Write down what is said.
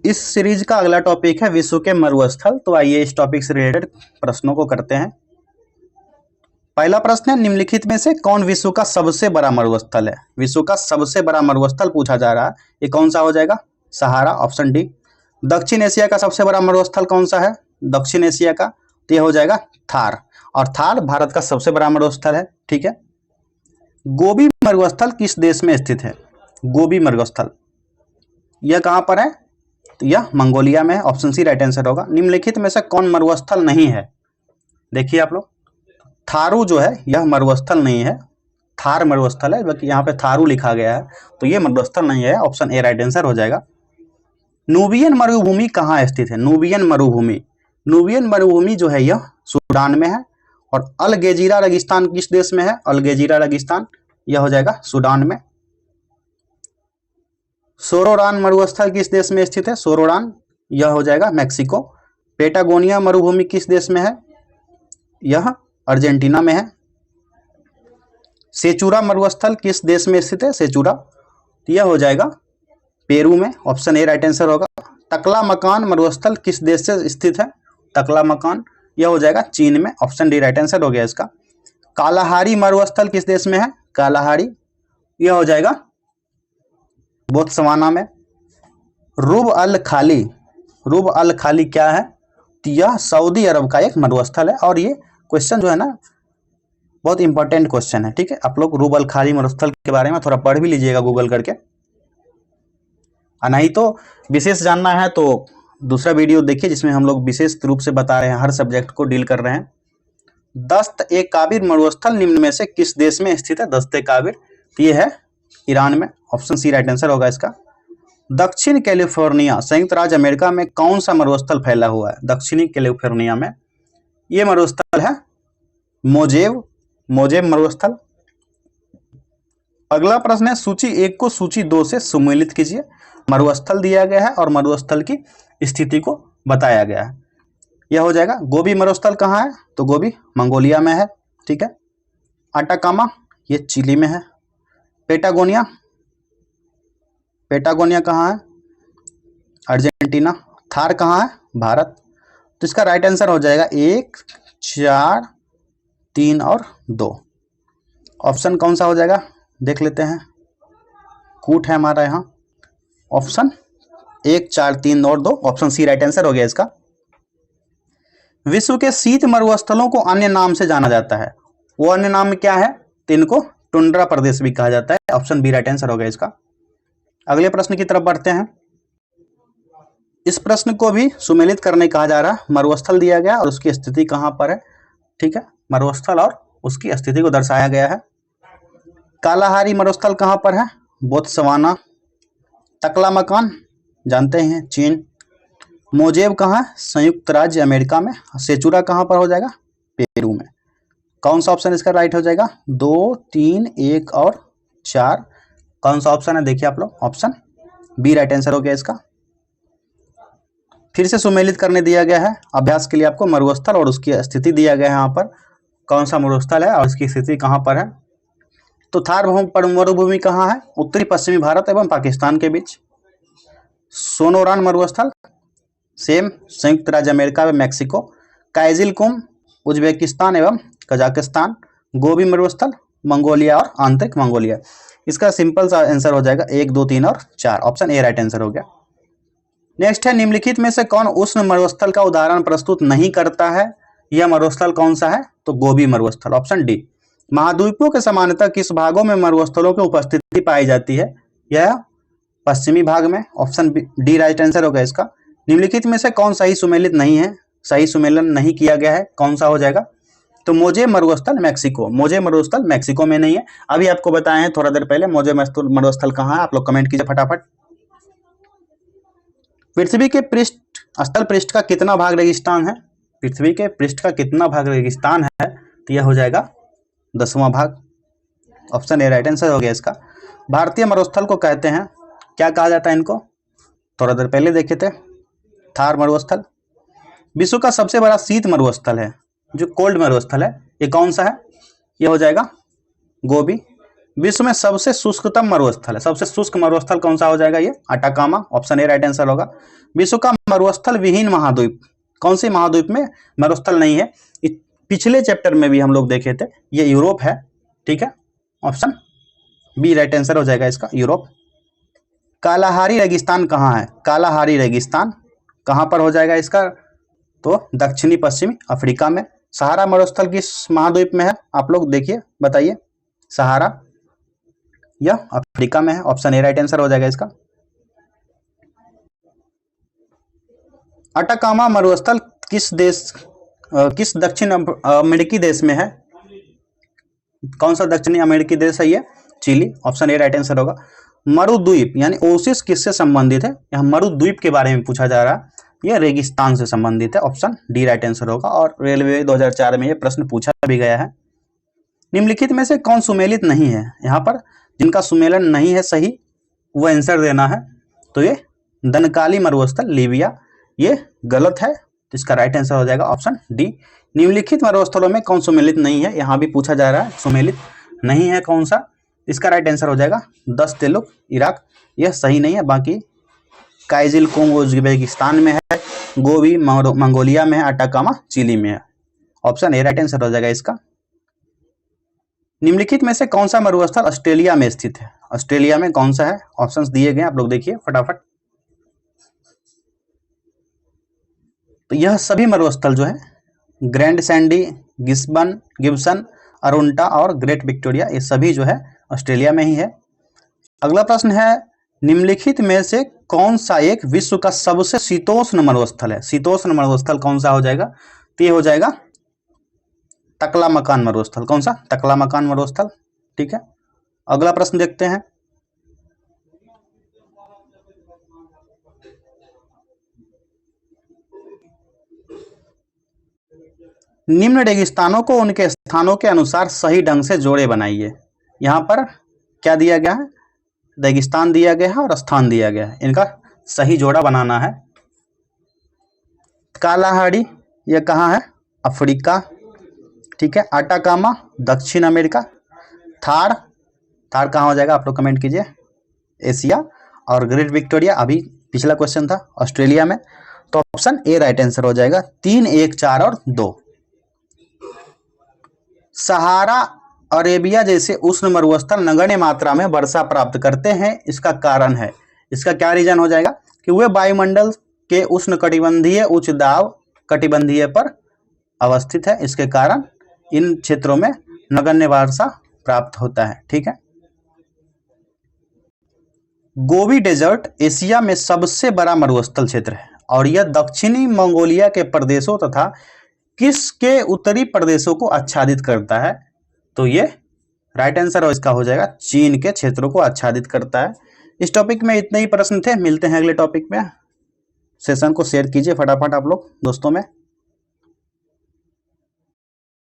इस सीरीज का अगला टॉपिक है विश्व के मरुस्थल। तो आइए इस टॉपिक से रिलेटेड प्रश्नों को करते हैं। पहला प्रश्न है, निम्नलिखित में से कौन विश्व का सबसे बड़ा मरुस्थल है? विश्व का सबसे बड़ा मरुस्थल पूछा जा रहा है, ये कौन सा हो जाएगा? सहारा, ऑप्शन डी। दक्षिण एशिया का सबसे बड़ा मरुस्थल कौन सा है? दक्षिण एशिया का, तो यह हो जाएगा थार, और थार भारत का सबसे बड़ा मरुस्थल है। ठीक है। गोबी मरुस्थल किस देश में स्थित है? गोबी मरुस्थल यह कहां पर है? तो यह मंगोलिया में है, ऑप्शन सी राइट आंसर होगा। निम्नलिखित में से कौन मरुस्थल नहीं है? देखिए आप लोग, थारू जो है यह मरुस्थल नहीं है, थार मरुस्थल है, बल्कि यहाँ पे थारू लिखा गया है, तो ये मरुस्थल नहीं है, ऑप्शन ए राइट आंसर हो जाएगा। नूबियन मरुभूमि कहाँ स्थित है? नूबियन मरुभूमि, नूबियन मरुभूमि जो है यह सूडान में है। और अल गेजीरा रेगिस्तान किस देश में है? अल गेजीरा रेगिस्तान यह हो जाएगा सूडान में। सोरोरान मरुस्थल किस देश में स्थित है? सोरोरान यह हो जाएगा मैक्सिको। पेटागोनिया मरुभूमि किस देश में है? यह अर्जेंटीना में है। सेचुरा मरुस्थल किस देश में स्थित है? सेचुरा यह हो जाएगा पेरू में, ऑप्शन ए राइट आंसर होगा। तकला मकान मरुस्थल किस देश से स्थित है? तकला मकान यह हो जाएगा चीन में, ऑप्शन डी राइट आंसर हो गया इसका। कालाहारी मरुस्थल किस देश में है? कालाहारी यह हो जाएगा बोत्सवाना में। रुब अल खाली, रुब अल खाली क्या है? तो यह सऊदी अरब का एक मरुस्थल है। और ये क्वेश्चन जो है ना बहुत इंपॉर्टेंट क्वेश्चन है। ठीक है, आप लोग रुब अल खाली मरुस्थल के बारे में थोड़ा पढ़ भी लीजिएगा गूगल करके, नहीं तो विशेष जानना है तो दूसरा वीडियो देखिए जिसमें हम लोग विशेष रूप से बता रहे हैं, हर सब्जेक्ट को डील कर रहे हैं। दस्त ए काबिर मरुस्थल निम्न में से किस देश में स्थित है? दस्त ए काबिर तो ये है ईरान में, ऑप्शन सी राइट आंसर होगा इसका। दक्षिण कैलिफोर्निया संयुक्त राज्य अमेरिका में कौन सा मरुस्थल फैला हुआ है? दक्षिणी कैलिफोर्निया में ये मरुस्थल है मोजेव, मोजेव मरुस्थल। अगला प्रश्न है, सूची 1 को सूची 2 से सुमेलित कीजिए। मरुस्थल दिया गया है और मरुस्थल की स्थिति को बताया गया है। यह हो जाएगा गोबी मरुस्थल कहाँ है? तो गोबी मंगोलिया में है। ठीक है। अटाकामा ये चिली में है। पेटागोनिया, पेटागोनिया कहाँ है? अर्जेंटीना। थार कहाँ है? भारत। तो इसका राइट आंसर हो जाएगा 1, 4, 3 और 2। ऑप्शन कौन सा हो जाएगा देख लेते हैं। कूट है हमारा यहाँ, ऑप्शन 1, 4, 3 और 2, ऑप्शन सी राइट आंसर हो गया इसका। विश्व के शीत मरुस्थलों को अन्य नाम से जाना जाता है, वो अन्य नाम क्या है? तो इनको टुंड्रा प्रदेश भी कहा जाता है, ऑप्शन बी राइट आंसर हो गया इसका। अगले प्रश्न की तरफ बढ़ते हैं। इस प्रश्न को भी सुमेलित करने कहा जा रहा है। मरुस्थल दिया गया और उसकी स्थिति कहां पर है? ठीक है, मरुस्थल और उसकी स्थिति को दर्शाया गया है। कालाहारी मरुस्थल कहां पर है? बोत्सवाना। तकला मकान जानते हैं चीन। मोजेब कहाँ? संयुक्त राज्य अमेरिका में। सेचुरा कहाँ पर हो जाएगा? पेरू में। कौन सा ऑप्शन इसका राइट हो जाएगा? 2, 3, 1 और 4 कौन सा ऑप्शन है? देखिए आप लोग, ऑप्शन बी राइट आंसर हो गया इसका। फिर से सुमेलित करने दिया गया है अभ्यास के लिए आपको। मरुस्थल और उसकी स्थिति दिया गया है यहाँ पर, कौन सा मरुस्थल है और उसकी स्थिति कहाँ पर है। तो थार मरुभूमि कहाँ है? उत्तरी पश्चिमी भारत एवं पाकिस्तान के बीच। सोनोरान मरुस्थल सेम संयुक्त राज्य अमेरिका में मैक्सिको। काइजिल कुम उज्बेकिस्तान एवं कजाकिस्तान। गोबी मरुस्थल मंगोलिया और आंतरिक मंगोलिया। इसका सिंपल सा आंसर हो जाएगा 1, 2, 3 और 4, ऑप्शन ए राइट आंसर हो गया। नेक्स्ट है, निम्नलिखित में से कौन उष्ण मरुस्थल का उदाहरण प्रस्तुत नहीं करता है? यह मरुस्थल कौन सा है? तो गोबी मरुस्थल, ऑप्शन डी। महाद्वीपों के समानांतर किस भागों में मरुस्थलों की उपस्थिति पाई जाती है? यह पश्चिमी भाग में, ऑप्शन डी राइट आंसर होगा इसका। निम्नलिखित में से कौन सही सुमेलित नहीं है? सही सुमेलन नहीं किया गया है, कौन सा हो जाएगा? तो मोजे मरुस्थल मैक्सिको, मोजे मरुस्थल मैक्सिको में नहीं है। अभी आपको बताए हैं थोड़ा देर पहले मोजे मरुस्थल कहाँ है, आप लोग कमेंट कीजिए फटाफट। पृथ्वी के पृष्ठ स्थल पृष्ठ का कितना भाग रेगिस्तान है? पृथ्वी के पृष्ठ का कितना भाग रेगिस्तान है? तो यह हो जाएगा 10वां भाग, ऑप्शन ए राइट आंसर हो गया इसका। भारतीय मरुस्थल को कहते हैं, क्या कहा जाता है इनको? थोड़ा देर पहले देखे थे, थार मरुस्थल। विश्व का सबसे बड़ा शीत मरुस्थल है, जो कोल्ड मरुस्थल है, ये कौन सा है? ये हो जाएगा गोबी। विश्व में सबसे शुष्कतम मरुस्थल है, सबसे शुष्क मरुस्थल कौन सा हो जाएगा? ये Atacama, option A right answer होगा। विश्व का मरुस्थल विहीन महाद्वीप, कौन से महाद्वीप में मरुस्थल नहीं है? पिछले चैप्टर में भी हम लोग देखे थे, ये यूरोप है, ठीक है, ऑप्शन बी राइट आंसर हो जाएगा इसका, यूरोप। कालाहारी रेगिस्तान कहाँ है? कालाहारी रेगिस्तान कहाँ पर हो जाएगा इसका? तो दक्षिणी पश्चिमी अफ्रीका में। सहारा मरुस्थल किस महाद्वीप में है? आप लोग देखिए, बताइए। सहारा यह अफ्रीका में है, ऑप्शन ए राइट आंसर हो जाएगा इसका। अटाकामा मरुस्थल किस दक्षिण अमेरिकी देश में है? कौन सा दक्षिणी अमेरिकी देश है ये? Chile, option A right answer होगा। मरुद्वीप यानी ओसिस किससे संबंधित है? यहाँ मरुद्वीप के बारे में पूछा जा रहा है, यह रेगिस्तान से संबंधित है, ऑप्शन डी राइट आंसर होगा। और रेलवे 2004 में यह प्रश्न पूछा भी गया है। निम्नलिखित में से कौन सुमेलित नहीं है? यहाँ पर जिनका सुमेलन नहीं है सही वो आंसर देना है। तो ये दनकाली मरुस्थल लीबिया, ये गलत है, तो इसका राइट आंसर हो जाएगा ऑप्शन डी। निम्नलिखित मरुस्थलों में कौन सुमेलित नहीं है? यहाँ भी पूछा जा रहा है, सुमेलित नहीं है कौन सा? इसका राइट आंसर हो जाएगा दस तेलुक इराक, यह सही नहीं है। बाकी काइजिल कोंगो उज्बेकिस्तान में है, गोबी मंगोलिया में है, अटाकामा चिली में है, ऑप्शन ए राइट आंसर हो जाएगा इसका। निम्नलिखित में से कौन सा मरुस्थल ऑस्ट्रेलिया में स्थित है? ऑस्ट्रेलिया में कौन सा है? ऑप्शंस दिए गए, आप लोग देखिए फटाफट। तो यह सभी मरुस्थल जो है ग्रैंड सैंडी, गिब्सन, अरुंटा और ग्रेट विक्टोरिया, ये सभी जो है ऑस्ट्रेलिया में ही है। अगला प्रश्न है, निम्नलिखित में से कौन सा एक विश्व का सबसे शीतोष्ण मरुस्थल है? शीतोष्ण मरुस्थल कौन सा हो जाएगा? तो ये हो जाएगा तकलामकान मरुस्थल। कौन सा? तकलामकान मरुस्थल, ठीक है। अगला प्रश्न देखते हैं। निम्न रेगिस्तानों को उनके स्थानों के अनुसार सही ढंग से जोड़े बनाइए। यहाँ पर क्या दिया गया है? रेगिस्तान दिया गया है और स्थान दिया गया है, इनका सही जोड़ा बनाना है। कालाहारी ये कहाँ है? अफ्रीका, ठीक है। अटाकामा दक्षिण अमेरिका। थार कहाँ हो जाएगा? आप लोग कमेंट कीजिए, एशिया। और ग्रेट विक्टोरिया अभी पिछला क्वेश्चन था, ऑस्ट्रेलिया में। तो ऑप्शन ए राइट आंसर हो जाएगा। 3, 1, 4 और 2। सहारा अरेबिया जैसे उष्ण मरुस्थल नगण्य मात्रा में वर्षा प्राप्त करते हैं, इसका कारण है, इसका क्या रीजन हो जाएगा? कि वे वायुमंडल के उष्ण कटिबंधीय उच्च दाब कटिबंधीय पर अवस्थित है, इसके कारण इन क्षेत्रों में नगण्य वर्षा प्राप्त होता है, ठीक है। गोबी डेजर्ट एशिया में सबसे बड़ा मरुस्थल क्षेत्र है और यह दक्षिणी मंगोलिया के प्रदेशों तथा किसके उत्तरी प्रदेशों को आच्छादित करता है? तो ये राइट आंसर और इसका हो जाएगा चीन के क्षेत्रों को आच्छादित करता है। इस टॉपिक में इतने ही प्रश्न थे, मिलते हैं अगले टॉपिक में। सेशन को शेयर कीजिए फटाफट आप लोग दोस्तों में।